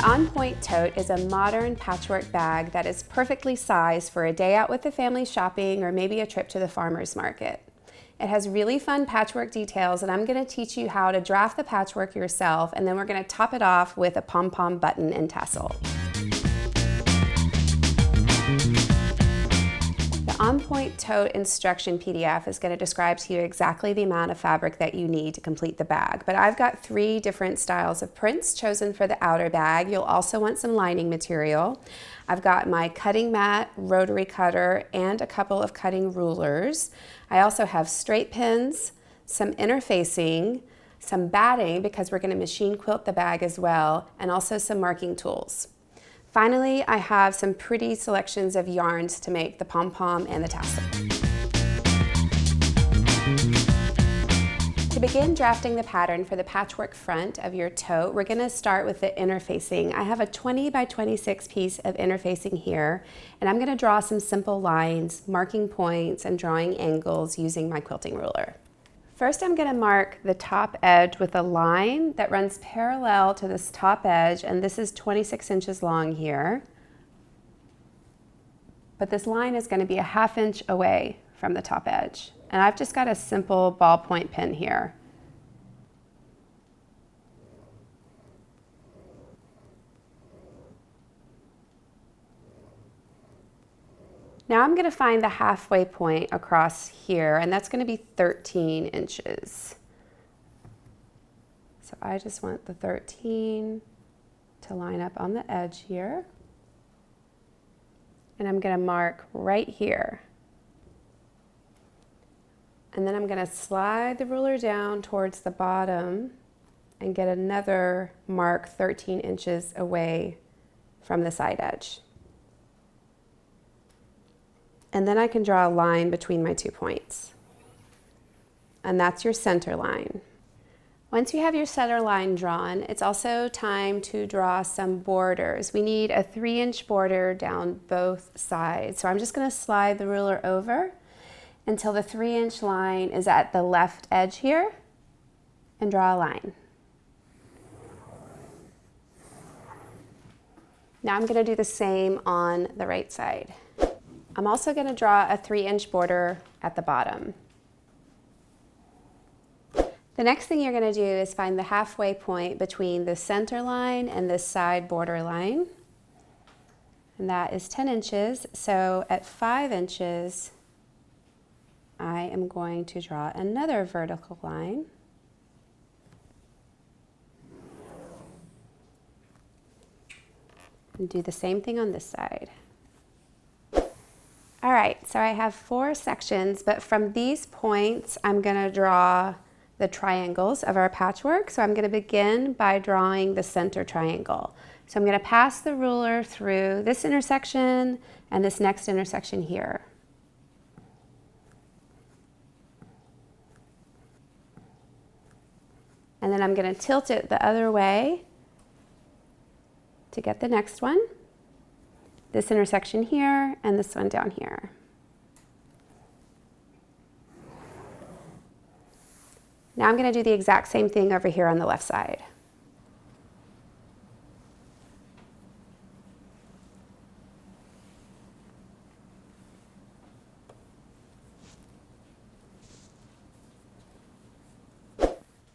On Point Tote is a modern patchwork bag that is perfectly sized for a day out with the family shopping or maybe a trip to the farmer's market. It has really fun patchwork details, and I'm going to teach you how to draft the patchwork yourself, and then we're going to top it off with a pom-pom button and tassel. The On Point Tote instruction PDF is going to describe to you exactly the amount of fabric that you need to complete the bag. But I've got 3 different styles of prints chosen for the outer bag. You'll also want some lining material. I've got my cutting mat, rotary cutter, and a couple of cutting rulers. I also have straight pins, some interfacing, some batting because we're going to machine quilt the bag as well, and also some marking tools. Finally, I have some pretty selections of yarns to make the pom-pom and the tassel. To begin drafting the pattern for the patchwork front of your tote, we're going to start with the interfacing. I have a 20 by 26 piece of interfacing here, and I'm going to draw some simple lines, marking points and drawing angles using my quilting ruler. First, I'm going to mark the top edge with a line that runs parallel to this top edge, and this is 26 inches long here. But this line is going to be a ½ inch away from the top edge. And I've just got a simple ballpoint pen here. Now I'm going to find the halfway point across here, and that's going to be 13 inches. So I just want the 13 to line up on the edge here. And I'm going to mark right here. And then I'm going to slide the ruler down towards the bottom and get another mark 13 inches away from the side edge. And then I can draw a line between my 2 points. And that's your center line. Once you have your center line drawn, it's also time to draw some borders. We need a 3-inch border down both sides. So I'm just going to slide the ruler over until the 3-inch line is at the left edge here and draw a line. Now I'm going to do the same on the right side. I'm also going to draw a 3-inch border at the bottom. The next thing you're going to do is find the halfway point between the center line and the side border line. And that is 10 inches. So at 5 inches, I am going to draw another vertical line. And do the same thing on this side. All right, so I have 4 sections, but from these points, I'm going to draw the triangles of our patchwork. So I'm going to begin by drawing the center triangle. So I'm going to pass the ruler through this intersection and this next intersection here. And then I'm going to tilt it the other way to get the next one. This intersection here and this one down here. Now I'm going to do the exact same thing over here on the left side.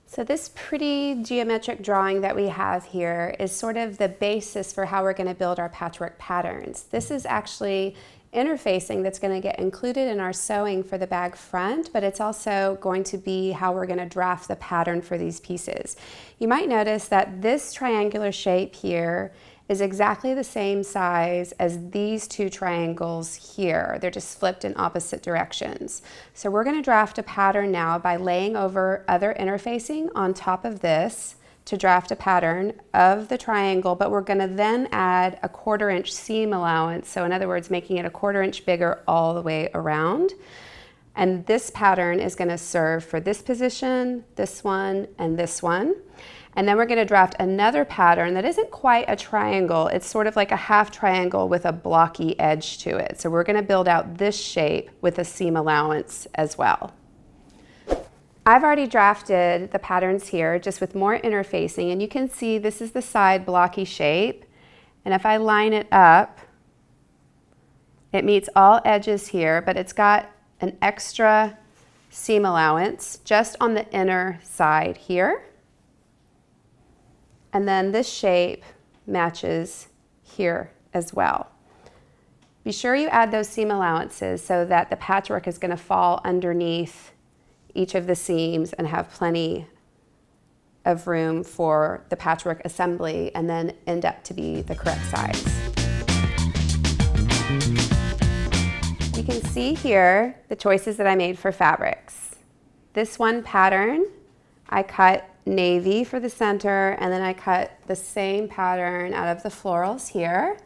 So this pretty geometric drawing that we have here is sort of the basis for how we're going to build our patchwork patterns. This is actually interfacing that's going to get included in our sewing for the bag front, but it's also going to be how we're going to draft the pattern for these pieces. You might notice that this triangular shape here is exactly the same size as these 2 triangles here. They're just flipped in opposite directions. So we're going to draft a pattern now by laying over other interfacing on top of this to draft a pattern of the triangle, but we're going to then add a 1/4 inch seam allowance. So in other words, making it a 1/4 inch bigger all the way around. And this pattern is going to serve for this position, this one, and this one. And then we're going to draft another pattern that isn't quite a triangle. It's sort of like a half triangle with a blocky edge to it. So we're going to build out this shape with a seam allowance as well. I've already drafted the patterns here just with more interfacing, and you can see this is the side blocky shape. And if I line it up, it meets all edges here, but it's got an extra seam allowance just on the inner side here. And then this shape matches here as well. Be sure you add those seam allowances so that the patchwork is going to fall underneath each of the seams and have plenty of room for the patchwork assembly and then end up to be the correct size. You can see here the choices that I made for fabrics. This one pattern, I cut navy for the center, and then I cut the same pattern out of the florals here.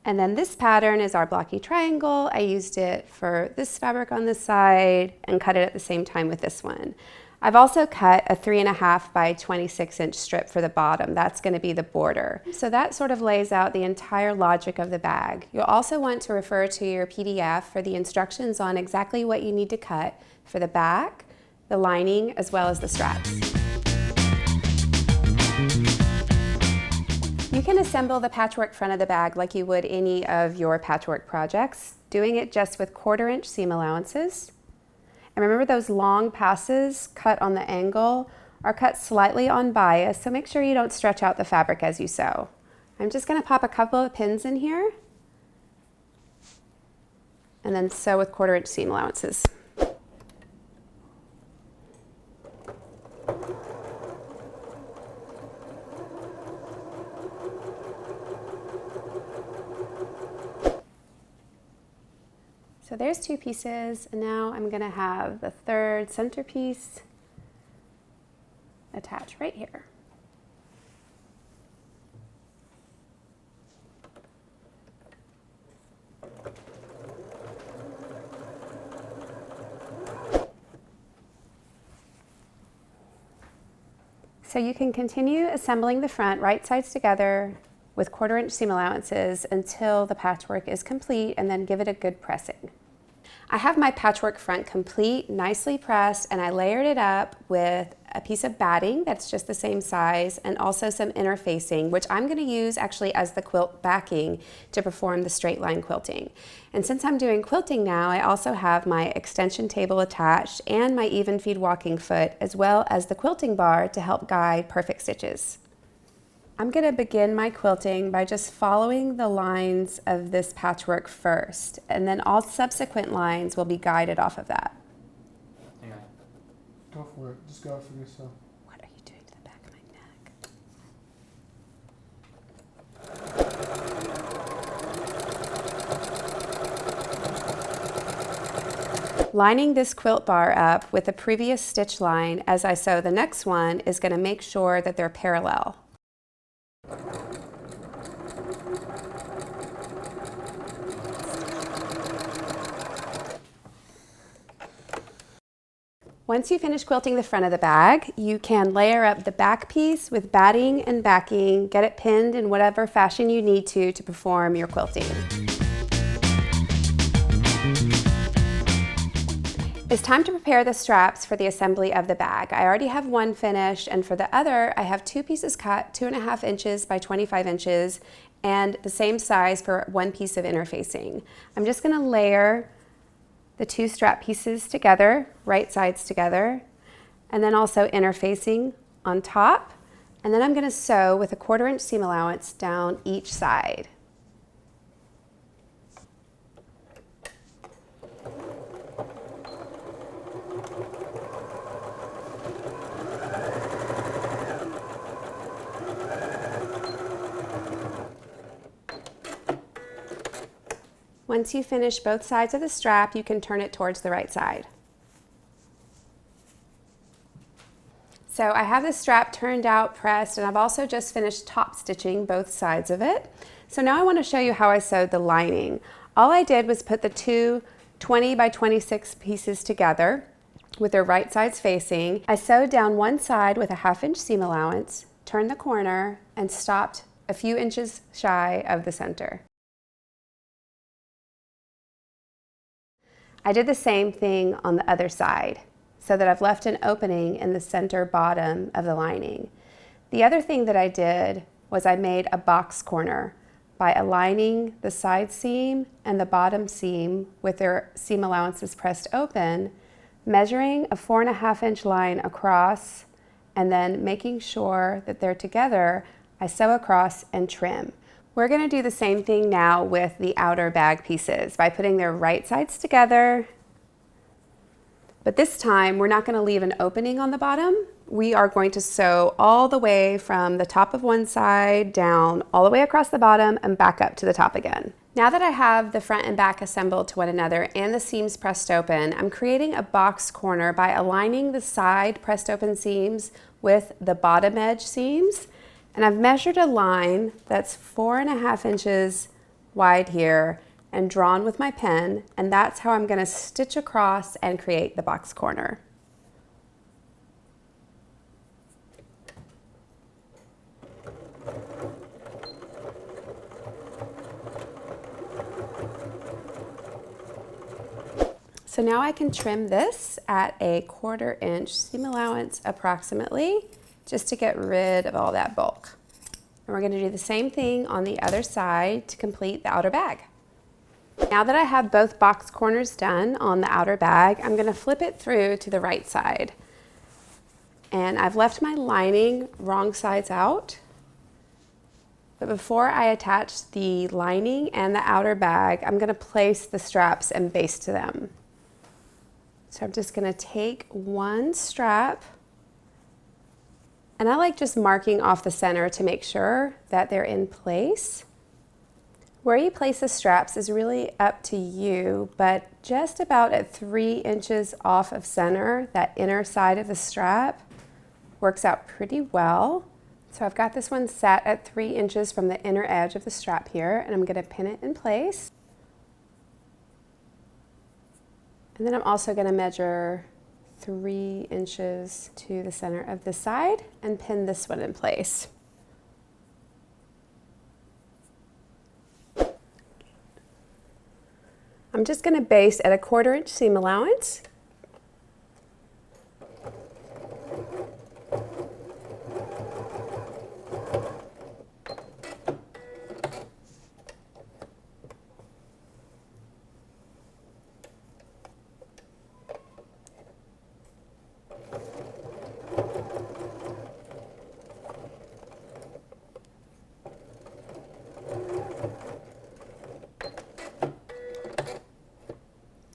And then this pattern is our blocky triangle. I used it for this fabric on this side and cut it at the same time with this one. I've also cut a 3.5 by 26 inch strip for the bottom. That's going to be the border. So that sort of lays out the entire logic of the bag. You'll also want to refer to your PDF for the instructions on exactly what you need to cut for the back, the lining, as well as the straps. You can assemble the patchwork front of the bag like you would any of your patchwork projects, doing it just with 1/4 inch seam allowances. And remember, those long passes cut on the angle are cut slightly on bias, so make sure you don't stretch out the fabric as you sew. I'm just going to pop a couple of pins in here and then sew with 1/4 inch seam allowances. So there's 2 pieces, and now I'm going to have the 3rd centerpiece attached right here. So you can continue assembling the front right sides together with 1/4 inch seam allowances until the patchwork is complete, and then give it a good pressing. I have my patchwork front complete, nicely pressed, and I layered it up with a piece of batting that's just the same size, and also some interfacing, which I'm going to use actually as the quilt backing to perform the straight line quilting. And since I'm doing quilting now, I also have my extension table attached and my even feed walking foot, as well as the quilting bar to help guide perfect stitches. I'm going to begin my quilting by just following the lines of this patchwork first, and then all subsequent lines will be guided off of that. Yeah. Go for it. Just go for yourself. What are you doing to the back of my neck? Lining this quilt bar up with the previous stitch line as I sew the next one is going to make sure that they're parallel. Once you finish quilting the front of the bag, you can layer up the back piece with batting and backing, get it pinned in whatever fashion you need to perform your quilting. It's time to prepare the straps for the assembly of the bag. I already have one finished, and for the other, I have 2 pieces cut, 2.5 inches by 25 inches, and the same size for 1 piece of interfacing. I'm just going to layer the 2 strap pieces together, right sides together, and then also interfacing on top. And then I'm going to sew with a 1/4 inch seam allowance down each side. Once you finish both sides of the strap, you can turn it towards the right side. So I have the strap turned out, pressed, and I've also just finished top stitching both sides of it. So now I want to show you how I sewed the lining. All I did was put the 2 20 by 26 pieces together with their right sides facing. I sewed down one side with a 1/2 inch seam allowance, turned the corner, and stopped a few inches shy of the center. I did the same thing on the other side. so that I've left an opening in the center bottom of the lining. The other thing that I did was I made a box corner by aligning the side seam and the bottom seam with their seam allowances pressed open, measuring a 4.5-inch line across, and then making sure that they're together. I sew across and trim. We're going to do the same thing now with the outer bag pieces by putting their right sides together. But this time we're not going to leave an opening on the bottom. We are going to sew all the way from the top of one side down, all the way across the bottom and back up to the top again. Now that I have the front and back assembled to one another and the seams pressed open, I'm creating a box corner by aligning the side pressed open seams with the bottom edge seams. And I've measured a line that's 4.5 inches wide here and drawn with my pen, and that's how I'm going to stitch across and create the box corner. So now I can trim this at a 1/4 inch seam allowance approximately, just to get rid of all that bulk. And we're going to do the same thing on the other side to complete the outer bag. Now that I have both box corners done on the outer bag, I'm going to flip it through to the right side. And I've left my lining wrong sides out. But before I attach the lining and the outer bag, I'm going to place the straps and baste to them. So I'm just going to take one strap, and I like just marking off the center to make sure that they're in place. Where you place the straps is really up to you, but just about at 3 inches off of center, that inner side of the strap works out pretty well. So I've got this one set at 3 inches from the inner edge of the strap here, and I'm going to pin it in place. And then I'm also going to measure 3 inches to the center of this side and pin this one in place. I'm just going to baste at a 1/4 inch seam allowance.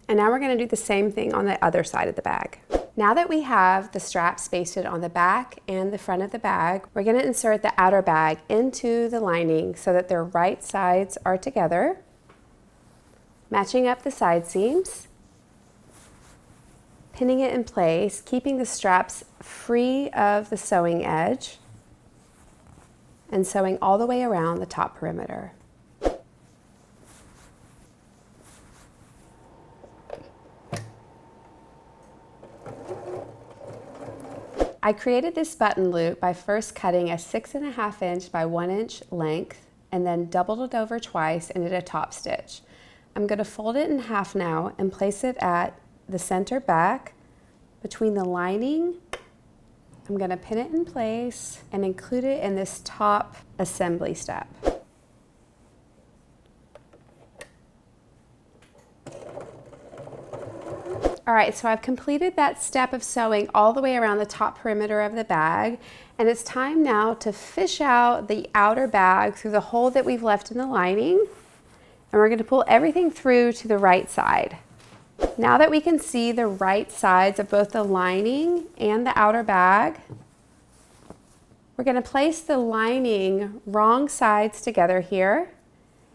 And now we're going to do the same thing on the other side of the bag. Now that we have the straps basted on the back and the front of the bag, we're going to insert the outer bag into the lining so that their right sides are together, matching up the side seams, pinning it in place, keeping the straps free of the sewing edge, and sewing all the way around the top perimeter. I created this button loop by first cutting a 6.5 inch by 1 inch length and then doubled it over twice and did a top stitch. I'm going to fold it in half now and place it at the center back between the lining. I'm going to pin it in place and include it in this top assembly step. All right, so I've completed that step of sewing all the way around the top perimeter of the bag, and it's time now to fish out the outer bag through the hole that we've left in the lining, and we're going to pull everything through to the right side. Now that we can see the right sides of both the lining and the outer bag, we're going to place the lining wrong sides together here,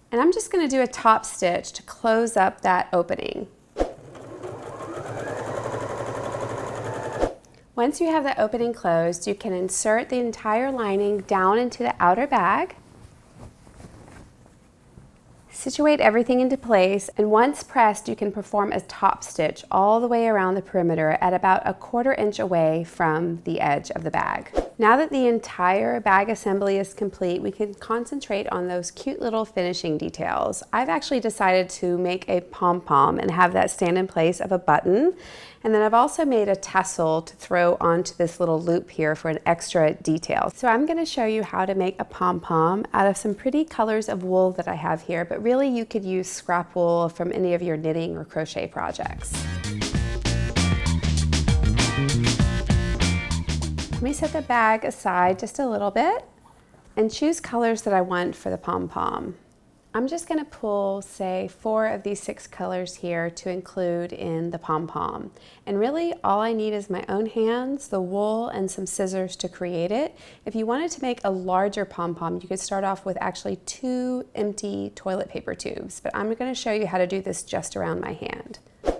and I'm just going to do a top stitch to close up that opening. Once you have the opening closed, you can insert the entire lining down into the outer bag, Situate everything into place, and once pressed, you can perform a top stitch all the way around the perimeter at about a 1/4 inch away from the edge of the bag. Now that the entire bag assembly is complete, we can concentrate on those cute little finishing details. I've actually decided to make a pom-pom and have that stand in place of a button. And then I've also made a tassel to throw onto this little loop here for an extra detail. So I'm going to show you how to make a pom-pom out of some pretty colors of wool that I have here, but really you could use scrap wool from any of your knitting or crochet projects. Let me set the bag aside just a little bit and choose colors that I want for the pom-pom. I'm just going to pull, say, 4 of these 6 colors here to include in the pom-pom. And really all I need is my own hands, the wool, and some scissors to create it. If you wanted to make a larger pom-pom, you could start off with actually 2 empty toilet paper tubes, but I'm going to show you how to do this just around my hand.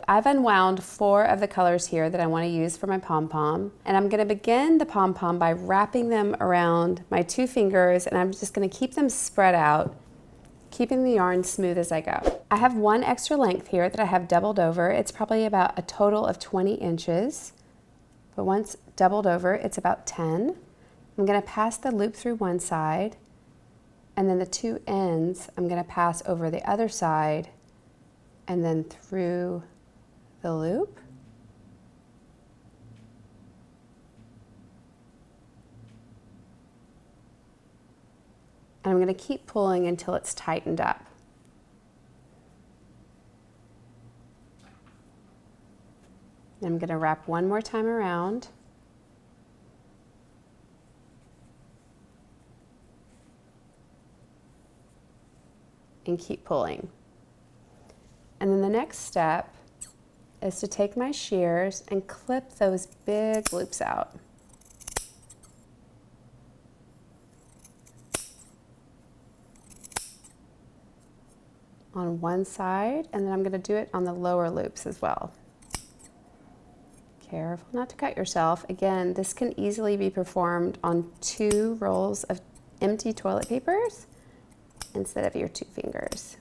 I've unwound 4 of the colors here that I want to use for my pom-pom, and I'm going to begin the pom-pom by wrapping them around my 2 fingers, and I'm just going to keep them spread out, keeping the yarn smooth as I go. I have 1 extra length here that I have doubled over. It's probably about a total of 20 inches, but once doubled over, it's about 10. I'm going to pass the loop through one side, and then the 2 ends I'm going to pass over the other side and then through the loop. And I'm going to keep pulling until it's tightened up. I'm going to wrap 1 more time around. And keep pulling. And then the next step is to take my shears and clip those big loops out. On one side, and then I'm going to do it on the lower loops as well. Careful not to cut yourself. Again, this can easily be performed on 2 rolls of empty toilet papers instead of your 2 fingers.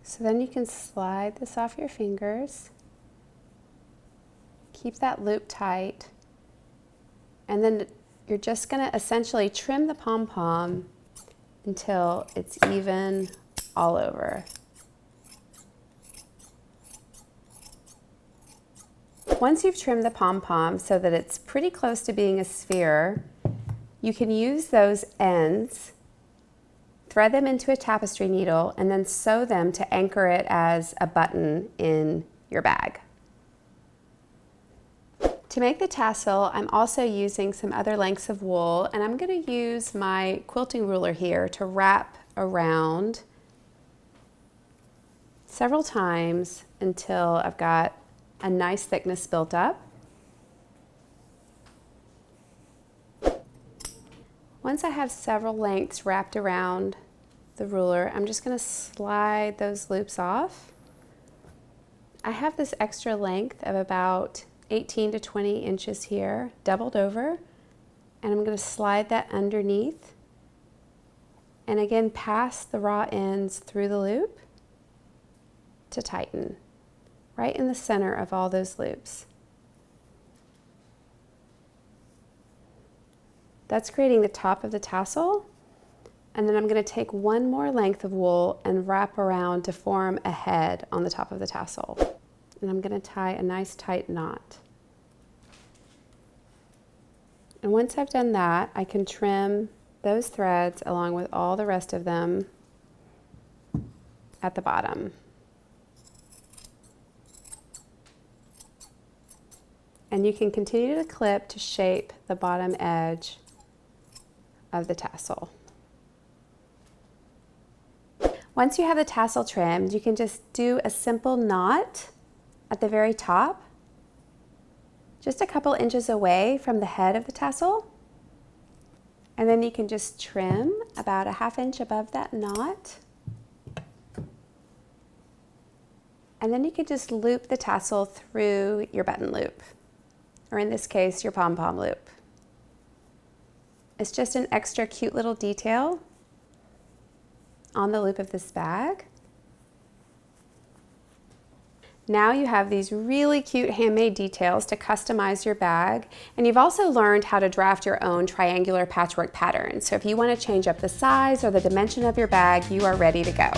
So then you can slide this off your fingers. Keep that loop tight, and then you're just going to essentially trim the pom-pom until it's even all over. Once you've trimmed the pom-pom so that it's pretty close to being a sphere, you can use those ends, thread them into a tapestry needle, and then sew them to anchor it as a button in your bag. To make the tassel, I'm also using some other lengths of wool, and I'm going to use my quilting ruler here to wrap around several times until I've got a nice thickness built up. Once I have several lengths wrapped around the ruler, I'm just going to slide those loops off. I have this extra length of about 18 to 20 inches here, doubled over, and I'm going to slide that underneath, and again pass the raw ends through the loop to tighten, right in the center of all those loops. That's creating the top of the tassel, and then I'm going to take 1 more length of wool and wrap around to form a head on the top of the tassel. And I'm going to tie a nice tight knot. And once I've done that, I can trim those threads along with all the rest of them at the bottom. And you can continue to clip to shape the bottom edge of the tassel. Once you have the tassel trimmed, you can just do a simple knot at the very top, just a couple inches away from the head of the tassel. And then you can just trim about a 1/2 inch above that knot. And then you could just loop the tassel through your button loop, or in this case, your pom-pom loop. It's just an extra cute little detail on the loop of this bag. Now you have these really cute handmade details to customize your bag, and you've also learned how to draft your own triangular patchwork pattern. So if you want to change up the size or the dimension of your bag, you are ready to go.